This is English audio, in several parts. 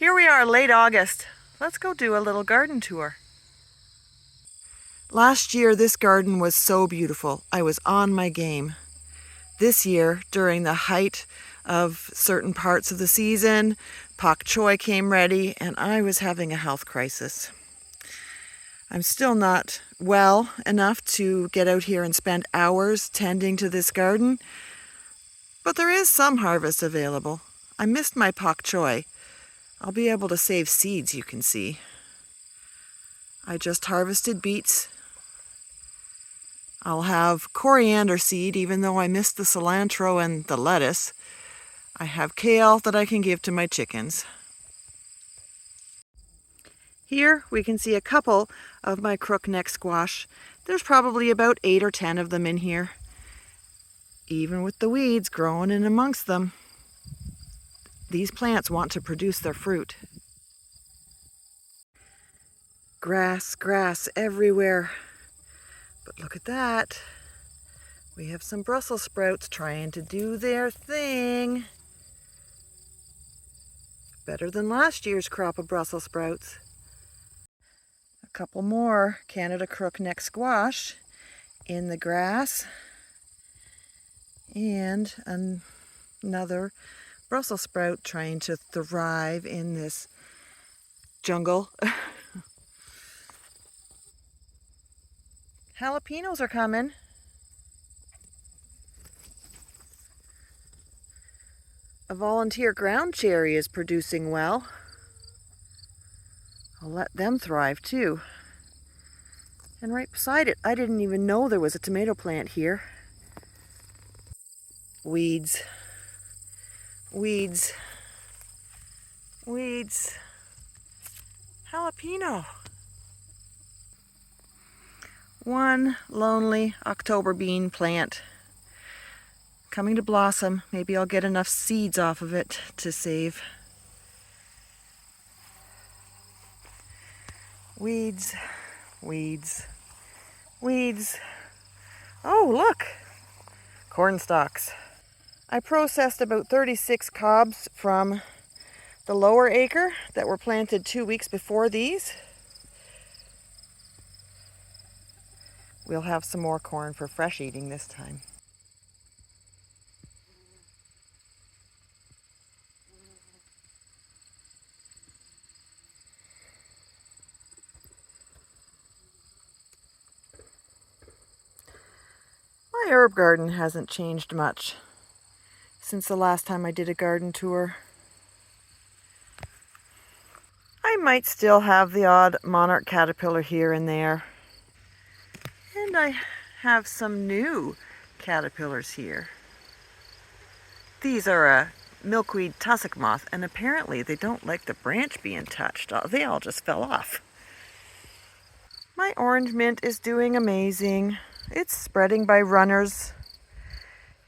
Here we are, late August. Let's go do a little garden tour. Last year, this garden was so beautiful. I was on my game. This year, during the height of certain parts of the season, pak choi came ready, and I was having a health crisis. I'm still not well enough to get out here and spend hours tending to this garden, but there is some harvest available. I missed my pak choi. I'll be able to save seeds, you can see. I just harvested beets. I'll have coriander seed, even though I missed the cilantro and the lettuce. I have kale that I can give to my chickens. Here we can see a couple of my crookneck squash. There's probably about 8 or 10 of them in here. Even with the weeds growing in amongst them, these plants want to produce their fruit. Grass, grass everywhere. But look at that. We have some Brussels sprouts trying to do their thing. Better than last year's crop of Brussels sprouts. A couple more Canada crookneck squash in the grass. And another Brussels sprout trying to thrive in this jungle. Jalapenos are coming. A volunteer ground cherry is producing well. I'll let them thrive too. And right beside it, I didn't even know there was a tomato plant here. Weeds. Weeds. Weeds. Jalapeno. One lonely October bean plant coming to blossom. Maybe I'll get enough seeds off of it to save. Weeds, weeds, weeds. Oh, look! Corn stalks. I processed about 36 cobs from the lower acre that were planted 2 weeks before these. We'll have some more corn for fresh eating this time. My herb garden hasn't changed much since the last time I did a garden tour. I might still have the odd monarch caterpillar here and there. And I have some new caterpillars here. These are a milkweed tussock moth, and apparently they don't like the branch being touched. They all just fell off. My orange mint is doing amazing. It's spreading by runners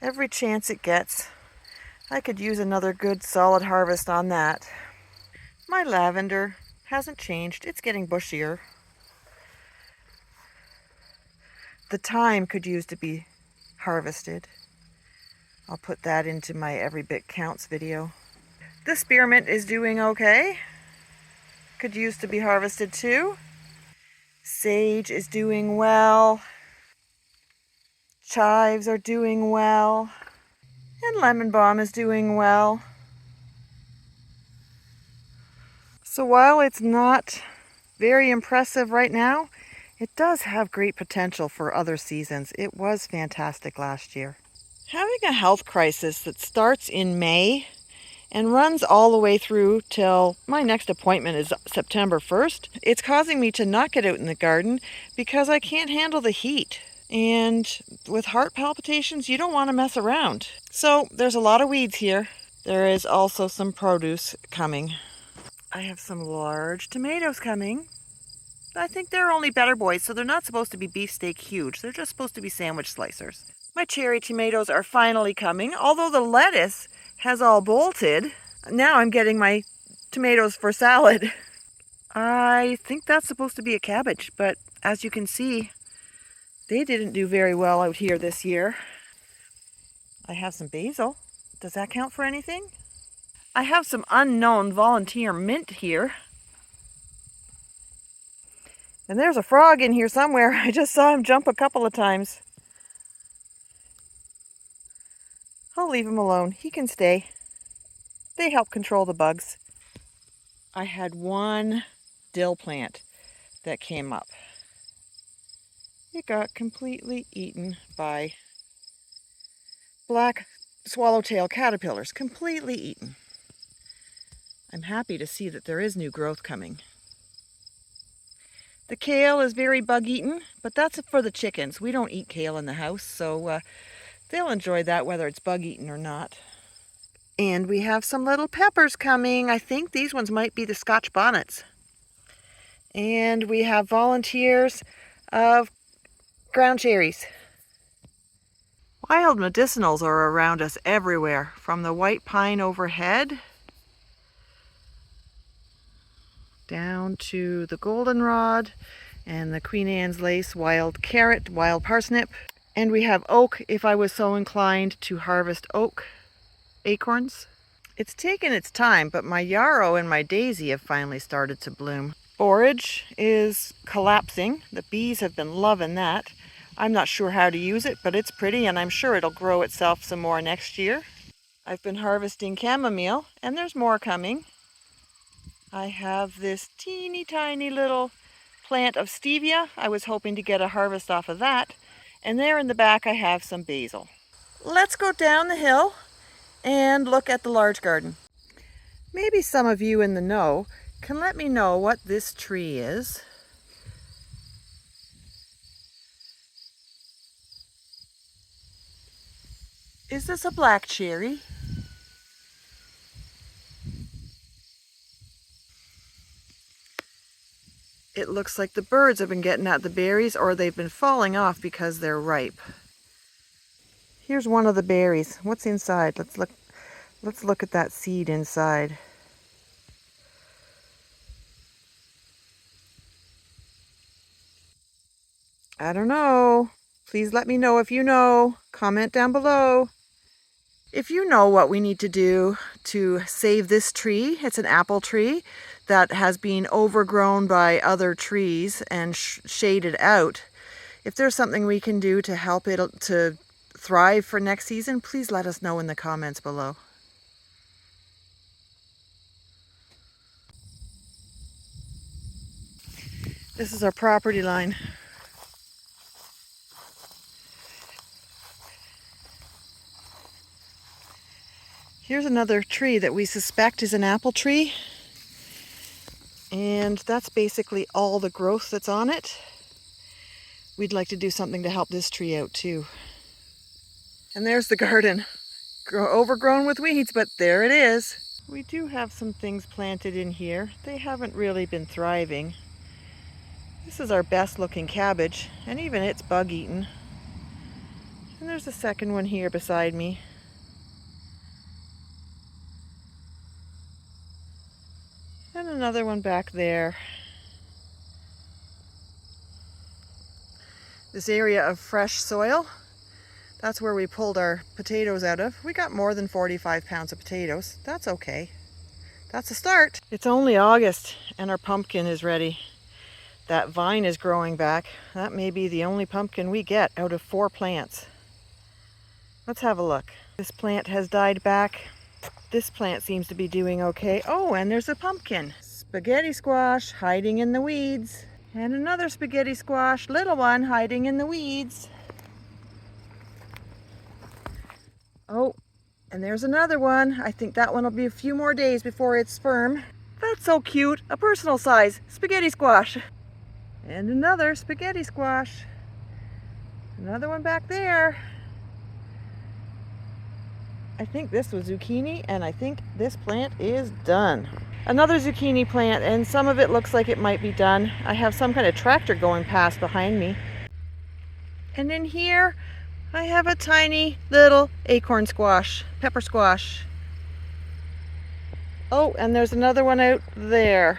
every chance it gets. I could use another good solid harvest on that. My lavender hasn't changed. It's getting bushier. The thyme could use to be harvested. I'll put that into my Every Bit Counts video. The spearmint is doing okay. Could use to be harvested too. Sage is doing well. Chives are doing well. And lemon balm is doing well. So while it's not very impressive right now, it does have great potential for other seasons. It was fantastic last year. Having a health crisis that starts in May and runs all the way through till my next appointment is September 1st, it's causing me to not get out in the garden because I can't handle the heat. And with heart palpitations, you don't want to mess around. So there's a lot of weeds here. There is also some produce coming. I have some large tomatoes coming. I think they're only better boys, so they're not supposed to be beefsteak huge. They're just supposed to be sandwich slicers. My cherry tomatoes are finally coming, although the lettuce has all bolted. Now I'm getting my tomatoes for salad. I think that's supposed to be a cabbage, but as you can see, they didn't do very well out here this year. I have some basil. Does that count for anything? I have some unknown volunteer mint here. And there's a frog in here somewhere. I just saw him jump a couple of times. I'll leave him alone. He can stay. They help control the bugs. I had one dill plant that came up. It got completely eaten by black swallowtail caterpillars. Completely eaten. I'm happy to see that there is new growth coming. The kale is very bug-eaten, but that's for the chickens. We don't eat kale in the house, so they'll enjoy that whether it's bug-eaten or not. And we have some little peppers coming. I think these ones might be the Scotch bonnets. And we have volunteers of ground cherries. Wild medicinals are around us everywhere, from the white pine overhead down to the goldenrod and the Queen Anne's lace, wild carrot, wild parsnip. And we have oak if I was so inclined to harvest oak acorns. It's taken its time, but my yarrow and my daisy have finally started to bloom. Borage is collapsing. The bees have been loving that. I'm not sure how to use it, but it's pretty and I'm sure it'll grow itself some more next year. I've been harvesting chamomile and there's more coming. I have this teeny tiny little plant of stevia. I was hoping to get a harvest off of that. And there in the back I have some basil. Let's go down the hill and look at the large garden. Maybe some of you in the know can let me know what this tree is. Is this a black cherry? It looks like the birds have been getting at the berries or they've been falling off because they're ripe. Here's one of the berries. What's inside? Let's look at that seed inside. I don't know. Please let me know if you know. Comment down below. If you know what we need to do to save this tree, it's an apple tree that has been overgrown by other trees and shaded out. If there's something we can do to help it to thrive for next season, please let us know in the comments below. This is our property line. Here's another tree that we suspect is an apple tree. And that's basically all the growth that's on it. We'd like to do something to help this tree out too. And there's the garden. Overgrown with weeds, but there it is. We do have some things planted in here. They haven't really been thriving. This is our best looking cabbage, and even it's bug eaten. And there's a second one here beside me. And another one back there. This area of fresh soil, that's where we pulled our potatoes out of. We got more than 45 pounds of potatoes. That's okay. That's a start. It's only August and our pumpkin is ready. That vine is growing back. That may be the only pumpkin we get out of 4 plants. Let's have a look. This plant has died back. This plant seems to be doing okay. Oh, and there's a pumpkin. Spaghetti squash hiding in the weeds. And another spaghetti squash, little one, hiding in the weeds. Oh, and there's another one. I think that one will be a few more days before it's firm. That's so cute. A personal size spaghetti squash. And another spaghetti squash. Another one back there. I think this was zucchini, and I think this plant is done. Another zucchini plant, and some of it looks like it might be done. I have some kind of tractor going past behind me. And in here, I have a tiny little acorn squash, pepper squash. Oh, and there's another one out there.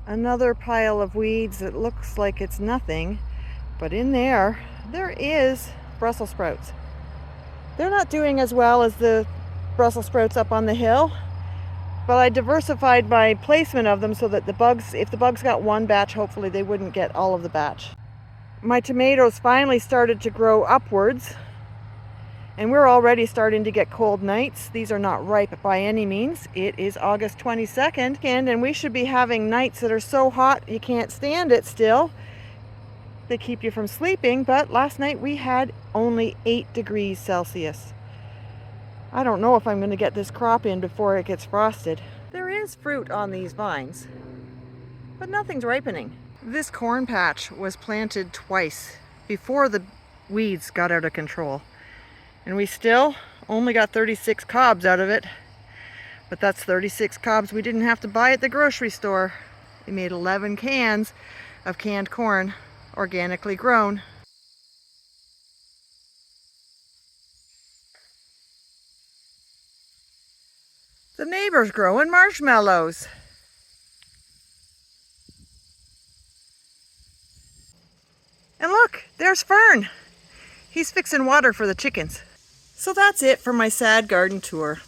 Another pile of weeds that looks like it's nothing, but in there is Brussels sprouts. They're not doing as well as the Brussels sprouts up on the hill. But I diversified my placement of them so that if the bugs got one batch, hopefully they wouldn't get all of the batch. My tomatoes finally started to grow upwards, and we're already starting to get cold nights. These are not ripe by any means. It is August 22nd, and we should be having nights that are so hot you can't stand it still. They keep you from sleeping, but last night we had only 8 degrees Celsius. I don't know if I'm going to get this crop in before it gets frosted. There is fruit on these vines, but nothing's ripening. This corn patch was planted twice before the weeds got out of control. And we still only got 36 cobs out of it. But that's 36 cobs we didn't have to buy at the grocery store. We made 11 cans of canned corn, organically grown. The neighbor's growing marshmallows. And look, there's Fern. He's fixing water for the chickens. So that's it for my sad garden tour.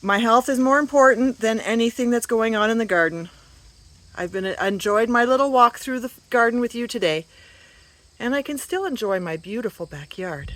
My health is more important than anything that's going on in the garden. I've enjoyed my little walk through the garden with you today, and I can still enjoy my beautiful backyard.